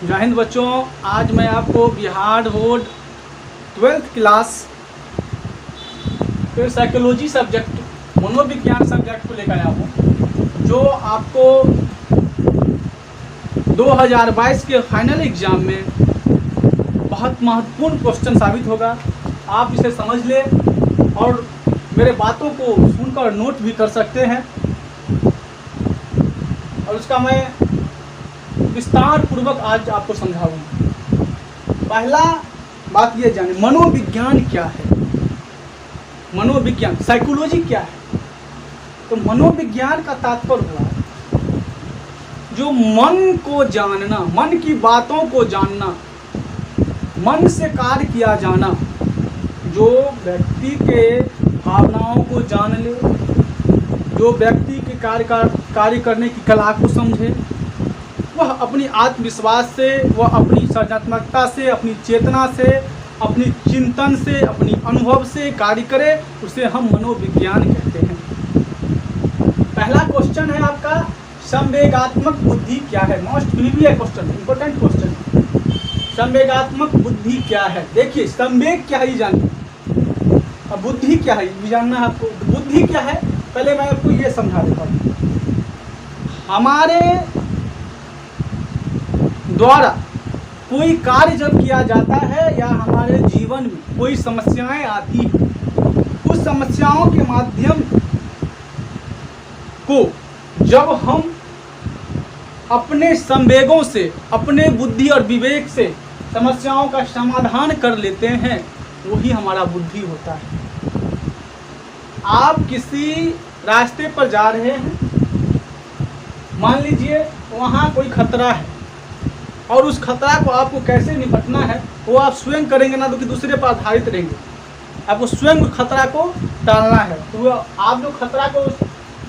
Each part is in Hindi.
जय हिंद बच्चों। आज मैं आपको बिहार बोर्ड 12th क्लास फिर साइकोलॉजी सब्जेक्ट मनोविज्ञान सब्जेक्ट को लेकर आया हूँ, जो आपको 2022 के फाइनल एग्ज़ाम में बहुत महत्वपूर्ण क्वेश्चन साबित होगा। आप इसे समझ ले और मेरे बातों को सुनकर नोट भी कर सकते हैं, और उसका मैं विस्तार पूर्वक आज आपको समझाऊंगा। पहला बात ये जाने, मनोविज्ञान क्या है। मनोविज्ञान साइकोलॉजी क्या है। तो मनोविज्ञान का तात्पर्य हुआ जो मन को जानना, मन की बातों को जानना, मन से कार्य किया जाना, जो व्यक्ति के भावनाओं को जान ले, जो व्यक्ति के कार्य करने की कला को समझे, वह अपनी आत्मविश्वास से, वह अपनी सृजनात्मकता से, अपनी चेतना से, अपनी चिंतन से, अपनी अनुभव से कार्य करे, उसे हम मनोविज्ञान कहते हैं। पहला क्वेश्चन है आपका, संवेगात्मक बुद्धि क्या है। Most previous question, important question. संवेगात्मक बुद्धि क्या है। देखिए, संवेग क्या है ये जानिए, अब बुद्धि क्या है ये जानना है आपको। बुद्धि क्या है पहले मैं आपको ये समझा देता हूँ। हमारे द्वारा कोई कार्य जब किया जाता है या हमारे जीवन में कोई समस्याएं आती हैं, उस समस्याओं के माध्यम को जब हम अपने संवेगों से, अपने बुद्धि और विवेक से समस्याओं का समाधान कर लेते हैं, वही हमारा बुद्धि होता है। आप किसी रास्ते पर जा रहे हैं, मान लीजिए वहाँ कोई खतरा है, और उस खतरा को आपको कैसे निपटना है वो आप स्वयं करेंगे, ना तो कि दूसरे पर आधारित रहेंगे। आपको स्वयं खतरा को टालना है। तो आप जो खतरा को,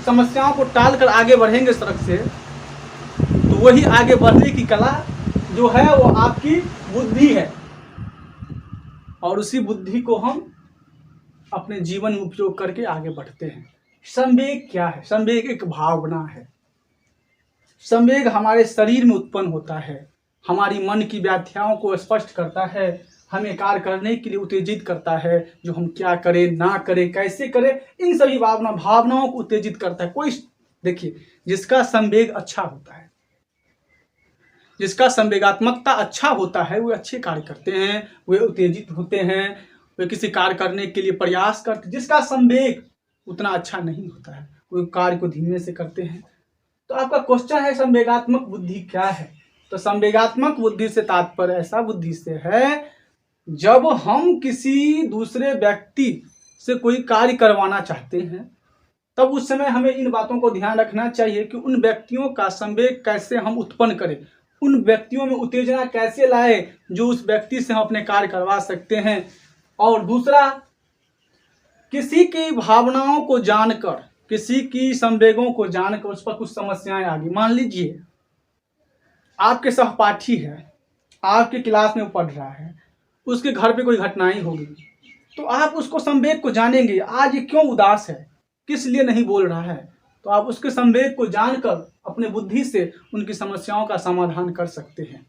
समस्याओं को टाल कर आगे बढ़ेंगे सड़क से, तो वही आगे बढ़ने की कला जो है वो आपकी बुद्धि है, और उसी बुद्धि को हम अपने जीवन में उपयोग करके आगे बढ़ते हैं। संवेग क्या है। संवेग एक भावना है। संवेग हमारे शरीर में उत्पन्न होता है, हमारी मन की व्याख्याओं को स्पष्ट करता है, हमें कार्य करने के लिए उत्तेजित करता है, जो हम क्या करें, ना करें, कैसे करें, इन सभी भावनाओं को उत्तेजित करता है। कोई देखिए, जिसका संवेग अच्छा होता है, जिसका संवेगात्मकता अच्छा होता है, वे अच्छे कार्य करते हैं, वे उत्तेजित होते हैं, वे किसी कार्य करने के लिए प्रयास करते। जिसका संवेग उतना अच्छा नहीं होता है, वे कार्य को धीमे से करते हैं। तो आपका क्वेश्चन है संवेगात्मक बुद्धि क्या है। तो संवेगात्मक बुद्धि से तात्पर्य ऐसा बुद्धि से है जब हम किसी दूसरे व्यक्ति से कोई कार्य करवाना चाहते हैं, तब उस समय हमें इन बातों को ध्यान रखना चाहिए कि उन व्यक्तियों का संवेग कैसे हम उत्पन्न करें, उन व्यक्तियों में उत्तेजना कैसे लाए जो उस व्यक्ति से हम अपने कार्य करवा सकते हैं। और दूसरा, किसी की भावनाओं को जानकर, किसी की संवेगों को जानकर उस पर कुछ समस्याएं आ गई। मान लीजिए आपके सहपाठी है, आपके क्लास में पढ़ रहा है, उसके घर पे कोई घटनाएं हो गई, तो आप उसको संवेग को जानेंगे, आज ये क्यों उदास है, किस लिए नहीं बोल रहा है। तो आप उसके संवेग को जानकर अपने बुद्धि से उनकी समस्याओं का समाधान कर सकते हैं।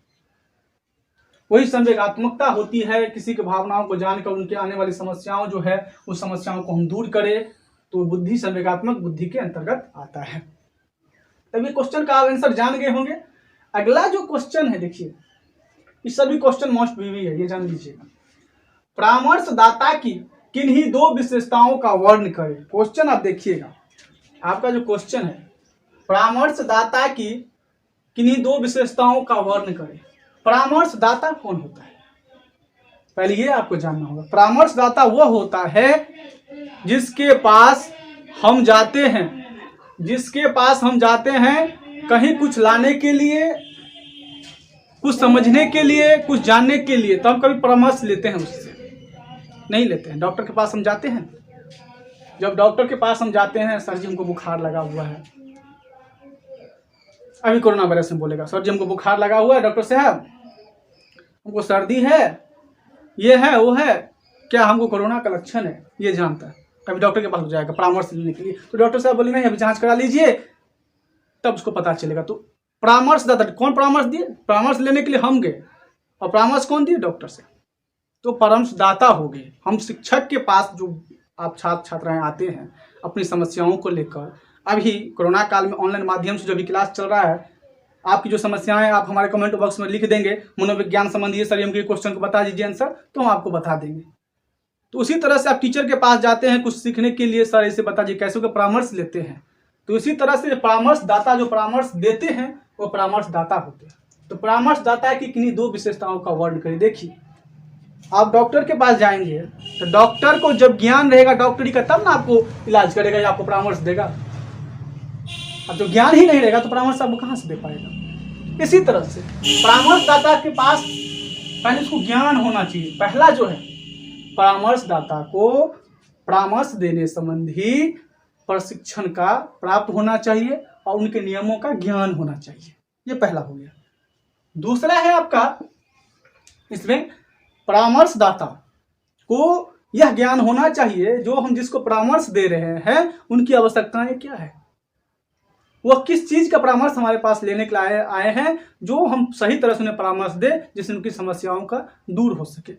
वही संवेगात्मकता होती है, किसी की भावनाओं को जानकर उनके आने वाली समस्याओं जो है, उस समस्याओं को हम दूर करें, तो बुद्धि संवेगात्मक बुद्धि के अंतर्गत आता है। तभी क्वेश्चन का आंसर जान गए होंगे। अगला जो क्वेश्चन है, देखिए, ये सभी क्वेश्चन मोस्ट प्रीवियस है, ये जान लीजिएगा। परामर्शदाता की किन्हीं दो विशेषताओं का वर्णन करें। क्वेश्चन आप देखिएगा, आपका जो क्वेश्चन है, परामर्शदाता की किन्हीं दो विशेषताओं का वर्णन करें। परामर्शदाता कौन होता है, पहले ये आपको जानना होगा। परामर्शदाता वह होता है जिसके पास हम जाते हैं, जिसके पास हम जाते हैं कहीं कुछ लाने के लिए, कुछ समझने के लिए, कुछ जानने के लिए, तो हम कभी परामर्श लेते हैं, उससे नहीं लेते हैं। डॉक्टर के पास हम जाते हैं, जब डॉक्टर के पास हम जाते हैं, सर जी हमको बुखार लगा हुआ है, अभी कोरोना वायरस में बोलेगा, सर जी हमको बुखार लगा हुआ है, डॉक्टर साहब हमको सर्दी है, ये है वो है, क्या हमको कोरोना का लक्षण है, ये जानता है, कभी डॉक्टर के पास जाएगा परामर्श लेने के लिए। तो डॉक्टर साहब बोलेंगे अभी जांच करा लीजिए, तब उसको पता चलेगा। तो परामर्शदाता कौन परामर्श दिए? परामर्श लेने के लिए हम गए, और परामर्श कौन दिए? डॉक्टर से। तो परामर्शदाता हो गए हम। शिक्षक के पास जो आप छात्र छात्राएं आते हैं अपनी समस्याओं को लेकर, अभी कोरोना काल में ऑनलाइन माध्यम से जो भी क्लास चल रहा है, आपकी जो समस्याएं आप हमारे कमेंट बॉक्स में लिख देंगे, मनोविज्ञान संबंधी सर के क्वेश्चन को बता दीजिए आंसर, तो हम आपको बता देंगे। तो उसी तरह से आप टीचर के पास जाते हैं कुछ सीखने के लिए, सर इसे बता दीजिए, कैसे परामर्श लेते हैं। तो इसी तरह से परामर्शदाता जो परामर्श देते हैं वो परामर्शदाता होते हैं। तो परामर्शदाता की किन्हीं दो विशेषताओं का वर्णन करें। देखिए, आप डॉक्टर के पास जाएंगे तो डॉक्टर को जब ज्ञान रहेगा डॉक्टरी का, तब ना आपको इलाज करेगा या आपको परामर्श देगा। अब जो ज्ञान ही नहीं रहेगा तो परामर्श आपको कहाँ से दे पाएगा? इसी तरह से परामर्शदाता के पास पहले उसको ज्ञान होना चाहिए। पहला जो है, परामर्शदाता को परामर्श देने संबंधी प्रशिक्षण का प्राप्त होना चाहिए और उनके नियमों का ज्ञान होना चाहिए। ये पहला हो गया। दूसरा है आपका, इसमें परामर्शदाता को यह ज्ञान होना चाहिए जो हम जिसको परामर्श दे रहे हैं उनकी आवश्यकताएं क्या है, वह किस चीज का परामर्श हमारे पास लेने के लिए आए हैं, जो हम सही तरह से उन्हें परामर्श दे जिससे उनकी समस्याओं का दूर हो सके।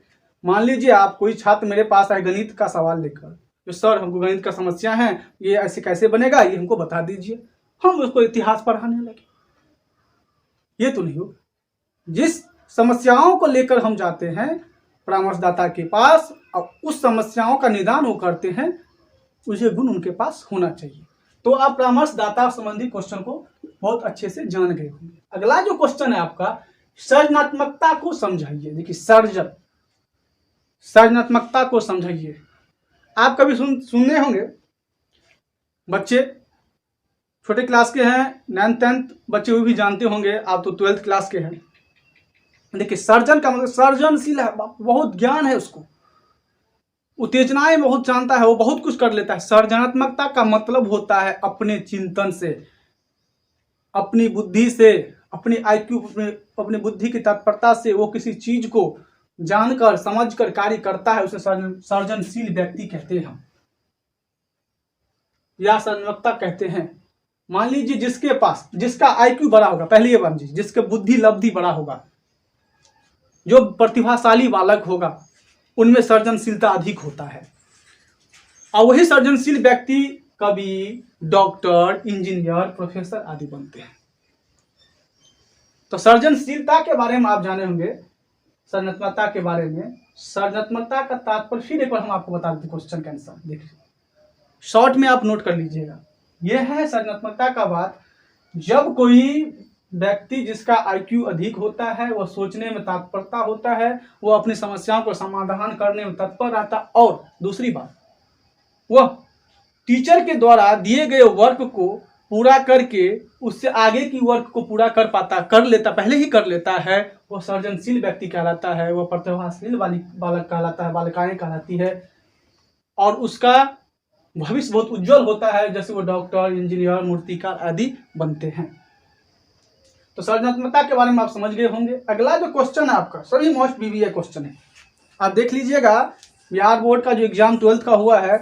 मान लीजिए आप कोई छात्र मेरे पास आए गणित का सवाल लेकर, जो सर हमको गणित का समस्या है, ये ऐसे कैसे बनेगा, ये हमको बता दीजिए। हम उसको इतिहास पढ़ाने लगे, ये तो नहीं होगा। जिस समस्याओं को लेकर हम जाते हैं परामर्शदाता के पास और उस समस्याओं का निदान वो करते हैं, उसे गुण उनके पास होना चाहिए। तो आप परामर्शदाता संबंधी क्वेश्चन को बहुत अच्छे से जान गए होंगे। अगला जो क्वेश्चन है आपका, सृजनात्मकता को समझाइए। देखिए, सृजनात्मकता को समझाइए। आप कभी सुनने होंगे, बच्चे छोटे क्लास के हैं, 9th 10th बच्चे वो भी जानते होंगे, आप तो 12th क्लास के हैं। देखिए, सर्जन का मतलब सर्जनशील है, बहुत ज्ञान है उसको, उत्तेजनाएं बहुत जानता है, वो बहुत कुछ कर लेता है। सृजनात्मकता का मतलब होता है अपने चिंतन से, अपनी बुद्धि से, अपनी IQ, अपनी बुद्धि की तत्परता से वो किसी चीज को जानकर समझकर कार्य करता है, उसे सर्जनशील व्यक्ति कहते हैं हम, या सृजनात्मकता कहते हैं। मान लीजिए जिसका IQ बड़ा होगा, पहले ये मान लीजिए जिसके बुद्धि लब्धि बड़ा होगा, जो प्रतिभाशाली बालक होगा, उनमें सृजनशीलता अधिक होता है। और वही सृजनशील व्यक्ति कवि, डॉक्टर, इंजीनियर, प्रोफेसर आदि बनते हैं। तो सृजनशीलता के बारे में आप जाने होंगे, सृजनात्मकता के बारे में। सृजनात्मकता का तात्पर्य फिर एक बार हम आपको बता देते क्वेश्चन का आंसर। देखिए, शॉर्ट में आप नोट कर लीजिएगा। यह है सृजनात्मकता का बात, जब कोई व्यक्ति जिसका IQ अधिक होता है, वह सोचने में तत्परता होता है, वह अपनी समस्याओं को समाधान करने में तत्पर रहता है, और दूसरी बात, वह टीचर के द्वारा दिए गए वर्क को पूरा करके उससे आगे की वर्क को पूरा पहले ही कर लेता है, वह सृजनशील व्यक्ति कहलाता है, वह प्रतिभाशील बालक कहलाता है, बालिकाएं कहलाती है, और उसका भविष्य बहुत उज्जवल होता है, जैसे वो डॉक्टर, इंजीनियर, मूर्तिकार आदि बनते हैं। तो सृजनात्मकता के बारे में आप समझ गए होंगे। अगला जो क्वेश्चन है आपका, सभी मोस्ट BBA क्वेश्चन है, आप देख लीजिएगा। बिहार बोर्ड का जो एग्जाम 12th का हुआ है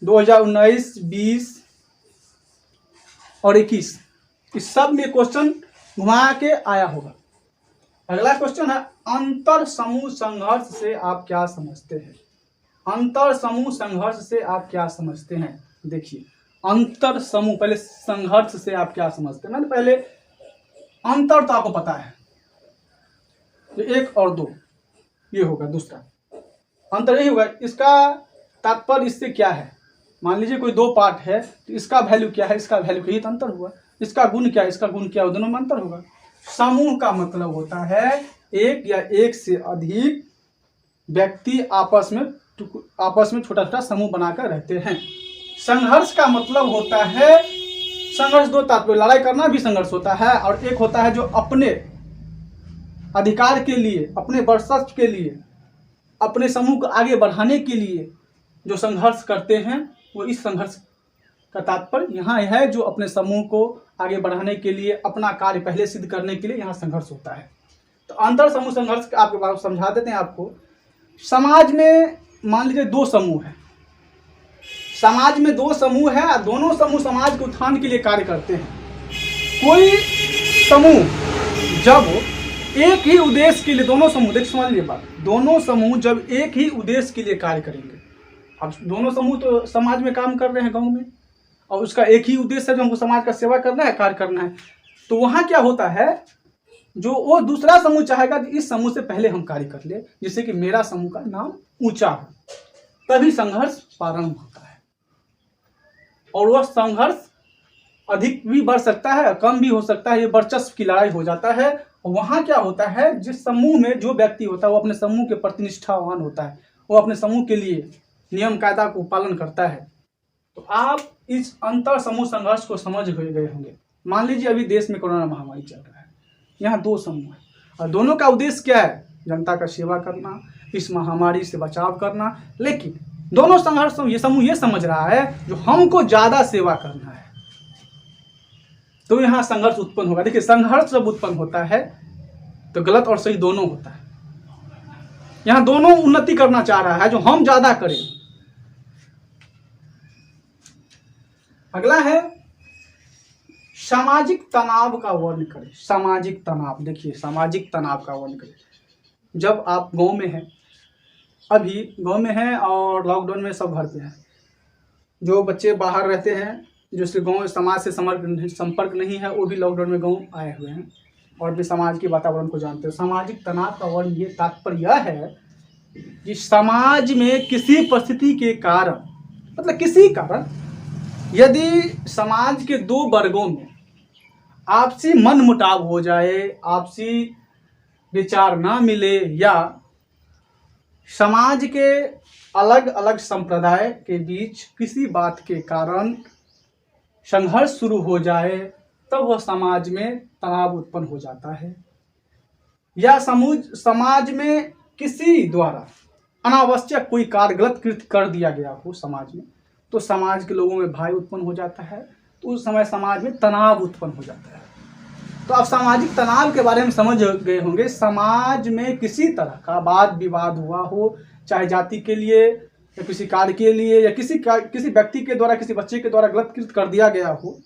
2019, 20 और 21, इस सब में क्वेश्चन घुमा के आया होगा। अगला क्वेश्चन है, अंतर समूह संघर्ष से आप क्या समझते हैं? अंतर समूह संघर्ष से आप क्या समझते हैं? देखिए, अंतर समूह, पहले संघर्ष से आप क्या समझते हैं? मैंने पहले अंतर तो आपको पता है, तो 1 और 2 ये होगा। दूसरा अंतर यही होगा, इसका तात्पर्य इससे क्या है? मान लीजिए कोई 2 पार्ट है, तो इसका वैल्यू क्या है, इसका वैल्यू क्या, ये तो अंतर हुआ। इसका गुण क्या है, इसका गुण क्या, दोनों में अंतर होगा। समूह का मतलब होता है एक या एक से अधिक व्यक्ति आपस में छोटा छोटा समूह बनाकर रहते हैं। संघर्ष का मतलब होता है, संघर्ष 2 तात्पर्य, लड़ाई करना भी संघर्ष होता है, और एक होता है जो अपने अधिकार के लिए, अपने वर्चस्व के लिए, अपने समूह को आगे बढ़ाने के लिए जो संघर्ष करते हैं, वो इस संघर्ष का तात्पर्य यहाँ है, जो अपने समूह को आगे बढ़ाने के लिए, अपना कार्य पहले सिद्ध करने के लिए यहाँ संघर्ष होता है। तो अंतर समूह संघर्ष आपके बारे में समझा देते हैं आपको। समाज में मान लीजिए 2 समूह है, समाज में 2 समूह है, दोनों समूह समाज के उत्थान के लिए कार्य करते हैं। कोई समूह जब एक ही उद्देश्य के लिए, दोनों समूह, देख समझ लीजिए बात, दोनों समूह जब एक ही उद्देश्य के लिए कार्य करेंगे, अब दोनों समूह तो समाज में काम कर रहे हैं गांव में, और उसका एक ही उद्देश्य है जो हमको समाज का सेवा करना है, कार्य करना है, तो वहाँ क्या होता है, जो वो दूसरा समूह चाहेगा कि इस समूह से पहले हम कार्य कर ले, जिससे कि मेरा समूह का नाम ऊंचा हो, तभी संघर्ष प्रारंभ होता है। और वह संघर्ष अधिक भी बढ़ सकता है, कम भी हो सकता है, ये वर्चस्व की लड़ाई हो जाता है। और वहाँ क्या होता है, जिस समूह में जो व्यक्ति होता है वो अपने समूह के प्रति निष्ठावान होता है, वो अपने समूह के लिए नियम कायदा को पालन करता है। तो आप इस अंतर समूह संघर्ष को समझ गए होंगे। मान लीजिए अभी देश में कोरोना महामारी चल रहा है, यहाँ दो समूह है और दोनों का उद्देश्य क्या है, जनता का सेवा करना, इस महामारी से बचाव करना। लेकिन दोनों संघर्ष ये समूह ये समझ रहा है जो हमको ज़्यादा सेवा करना है, तो यहाँ संघर्ष उत्पन्न होगा। देखिए, संघर्ष जब उत्पन्न होता है तो गलत और सही दोनों होता है। यहाँ दोनों उन्नति करना चाह रहा है, जो हम ज़्यादा करें। अगला है सामाजिक तनाव का वर्णन करें। सामाजिक तनाव, देखिए सामाजिक तनाव का वर्णन करें। जब आप गांव में हैं, अभी गांव में हैं और लॉकडाउन में सब घर पे हैं, जो बच्चे बाहर रहते हैं, जो सिर्फ गांव समाज से संपर्क नहीं है, वो भी लॉकडाउन में गांव आए हुए हैं और भी समाज के वातावरण को जानते हो। सामाजिक तनाव का वर्णन ये तात्पर्य यह है कि समाज में किसी परिस्थिति के कारण, मतलब किसी कारण, यदि समाज के दो वर्गों में आपसी मनमुटाव हो जाए, आपसी विचार ना मिले, या समाज के अलग अलग संप्रदाय के बीच किसी बात के कारण संघर्ष शुरू हो जाए, तब वह समाज में तनाव उत्पन्न हो जाता है। या समाज में किसी द्वारा अनावश्यक कोई कार्य गलत कृत्य कर दिया गया हो समाज में, तो समाज के लोगों में भय उत्पन्न हो जाता है, तो उस समय समाज में तनाव उत्पन्न हो जाता है। तो आप सामाजिक तनाव के बारे में समझ गए होंगे। समाज में किसी तरह का वाद विवाद हुआ हो, चाहे जाति के लिए या किसी कार्य के लिए, या किसी व्यक्ति के द्वारा, किसी बच्चे के द्वारा गलत कृत्य कर दिया गया हो,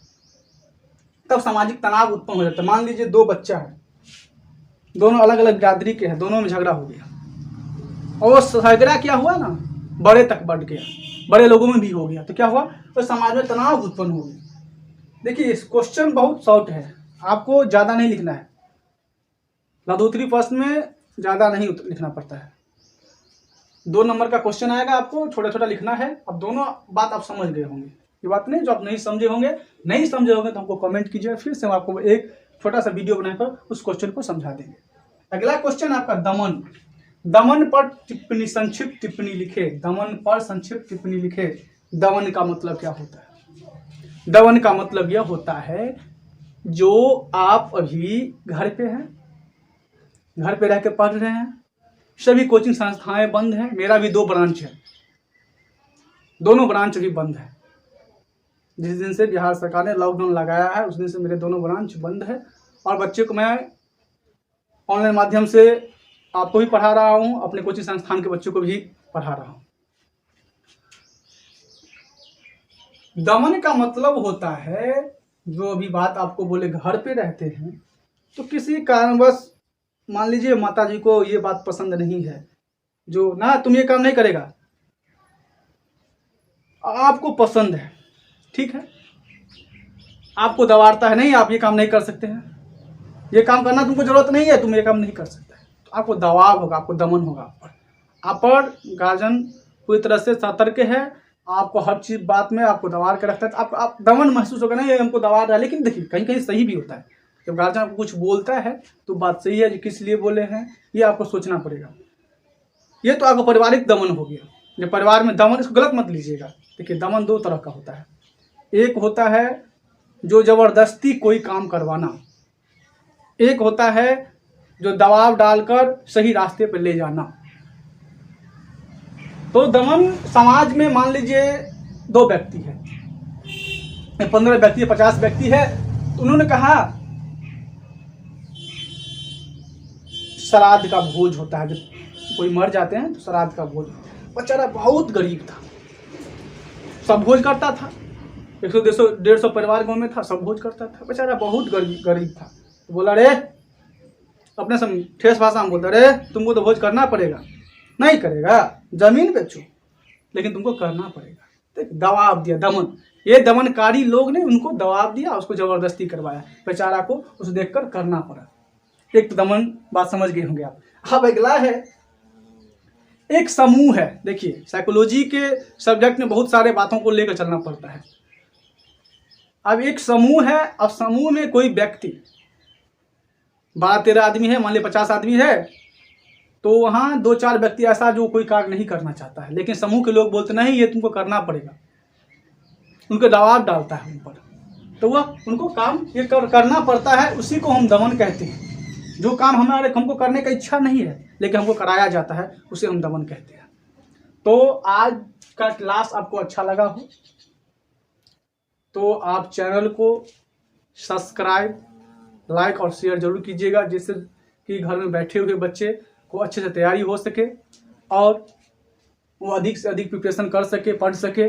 तब सामाजिक तनाव उत्पन्न हो जाता है। मान लीजिए दो बच्चा है, दोनों अलग अलग बिरादरी के हैं, दोनों में झगड़ा हो गया, और वो झगड़ा क्या हुआ ना, बड़े तक बढ़ गया, बड़े लोगों में भी हो गया, तो क्या हुआ, तो समाज में तनाव उत्पन्न हो गया। देखिए, इस क्वेश्चन बहुत शॉर्ट है, आपको ज़्यादा नहीं लिखना है, लघुत्तरी प्रश्न में ज़्यादा नहीं लिखना पड़ता है। 2 नंबर का क्वेश्चन आएगा, आपको छोटा छोटा लिखना है। अब दोनों बात आप समझ गए होंगे, ये बात नहीं जो आप नहीं समझे होंगे तो हमको कमेंट कीजिए, फिर से हम आपको एक छोटा सा वीडियो बनाकर उस क्वेश्चन को समझा देंगे। अगला क्वेश्चन आपका दमन। दमन पर टिप्पणी, संक्षिप्त टिप्पणी लिखे। दमन पर संक्षिप्त टिप्पणी लिखे। दमन का मतलब क्या होता है? दमन का मतलब यह होता है, जो आप अभी घर पे हैं, घर पे रह के पढ़ रहे हैं, सभी कोचिंग संस्थाएं बंद हैं, मेरा भी 2 ब्रांच है, दोनों ब्रांच भी बंद है। जिस दिन से बिहार सरकार ने लॉकडाउन लगाया है, उस दिन से मेरे दोनों ब्रांच बंद है, और बच्चे को मैं ऑनलाइन माध्यम से आपको भी पढ़ा रहा हूँ, अपने कोचिंग संस्थान के बच्चों को भी पढ़ा रहा हूँ। दमन का मतलब होता है, जो अभी बात आपको बोले घर पे रहते हैं, तो किसी कारणवश मान लीजिए माता जी को ये बात पसंद नहीं है, जो ना तुम ये काम नहीं करेगा, आपको पसंद है, ठीक है, आपको दबाता है, नहीं आप ये काम नहीं कर सकते हैं, ये काम करना तुमको जरूरत नहीं है, तुम ये काम नहीं कर सकते, तो आपको दबाव होगा, आपको दमन होगा। आप पर गार्जियन पूरी तरह से सतर्क है, आपको हर चीज बात में आपको दबा के रखता है, तो आप दमन महसूस होगा, नहीं हमको दबा रहा है। लेकिन देखिए, कहीं कहीं सही भी होता है, जब गार्जियन आपको कुछ बोलता है तो बात सही है, जो किस लिए बोले हैं ये आपको सोचना पड़ेगा। ये तो आपका पारिवारिक दमन हो गया, जो परिवार में दमन, इसको गलत मत लीजिएगा। देखिए, दमन 2 तरह का होता है। एक होता है जो जबरदस्ती कोई काम करवाना, एक होता है जो दबाव डालकर सही रास्ते पर ले जाना। तो दमन समाज में मान लीजिए 2 व्यक्ति है, 15 व्यक्ति है, 50 व्यक्ति है, तो उन्होंने कहा श्राद्ध का भोज होता है, जब कोई मर जाते हैं तो श्राद्ध का भोज। बेचारा बहुत गरीब था, सब भोज करता था, 100-150 परिवार गांव में था, सब भोज करता था, बेचारा बहुत गरीब था। तो बोला रे, अपने ठेस भाषा में बोलता, रे तुमको तो भोज करना पड़ेगा। नहीं करेगा, जमीन बेचो, लेकिन तुमको करना पड़ेगा। तो दबाव दिया, दमन। ये दमनकारी लोग ने उनको दबाव दिया, उसको जबरदस्ती करवाया, बेचारा को उसे देखकर करना पड़ा। एक तो दमन बात समझ गए होंगे आप। अब अगला है एक समूह है। देखिए साइकोलॉजी के सब्जेक्ट में बहुत सारे बातों को लेकर चलना पड़ता है। अब एक समूह है, अब समूह में कोई व्यक्ति 12-13 आदमी है, मान ली 50 आदमी है, तो वहाँ 2-4 व्यक्ति ऐसा जो कोई कार्य नहीं करना चाहता है, लेकिन समूह के लोग बोलते नहीं ये तुमको करना पड़ेगा, उनको दबाव डालता है उन पर, तो वह उनको काम ये करना पड़ता है। उसी को हम दमन कहते हैं। जो काम हमको करने का इच्छा नहीं है लेकिन हमको कराया जाता है, उसे हम दमन कहते हैं। तो आज का क्लास आपको अच्छा लगा हो तो आप चैनल को सब्सक्राइब, लाइक और शेयर जरूर कीजिएगा, जिससे कि घर में बैठे हुए बच्चे को अच्छे से तैयारी हो सके और वो अधिक से अधिक प्रिपरेशन कर सके, पढ़ सके